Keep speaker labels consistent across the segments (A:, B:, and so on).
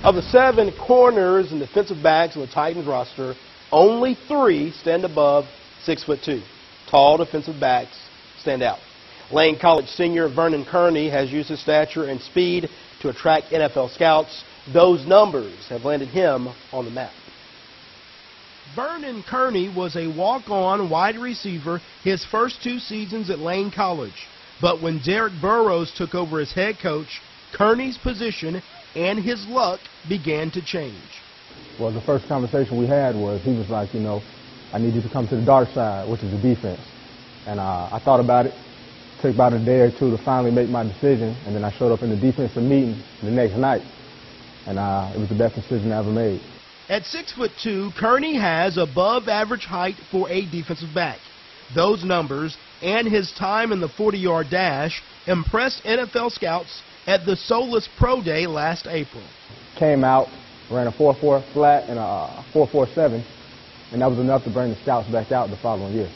A: Of the 7 corners and defensive backs on the Titans roster, only 3 stand above 6'2". Tall defensive backs stand out. Lane College senior Vernon Kearney has used his stature and speed to attract NFL scouts. Those numbers have landed him on the map. Vernon Kearney was a walk-on wide receiver his first 2 seasons at Lane College. But when Derek Burrows took over as head coach, Kearney's position and his luck began to change.
B: Well, the first conversation we had was he was like, I need you to come to the dark side, which is the defense. And I thought about it. It took about a day or 2 to finally make my decision. And then I showed up in the defensive meeting the next night. And it was the best decision I ever made.
A: At 6'2", Kearney has above average height for a defensive back. Those numbers and his time in the 40-yard dash impressed NFL scouts at the Solus Pro Day last April.
B: Came out, ran a 4.4 flat and a 4.47, and that was enough to bring the scouts back out the following year.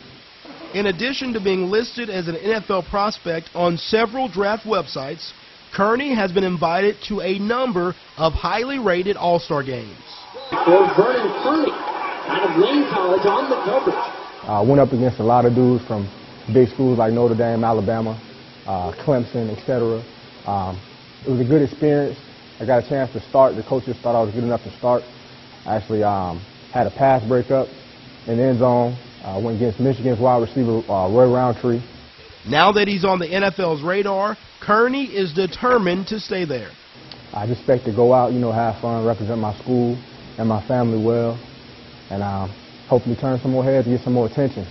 A: In addition to being listed as an NFL prospect on several draft websites, Kearney has been invited to a number of highly rated All-Star games.
C: For Vernon Kearney, out of Lane College on the coverage.
B: I went up against a lot of dudes from big schools like Notre Dame, Alabama, Clemson, etc. It was a good experience. I got a chance to start. The coaches thought I was good enough to start. I actually had a pass breakup in the end zone. Went against Michigan's wide receiver, Roy Roundtree.
A: Now that he's on the NFL's radar, Kearney is determined to stay there.
B: I just expect to go out, have fun, represent my school and my family well, and hopefully turn some more heads and get some more attention.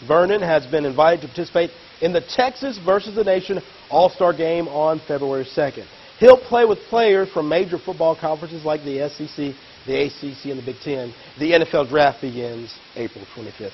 A: Vernon has been invited to participate in the Texas versus the Nation All-Star Game on February 2nd. He'll play with players from major football conferences like the SEC, the ACC, and the Big Ten. The NFL draft begins April 25th.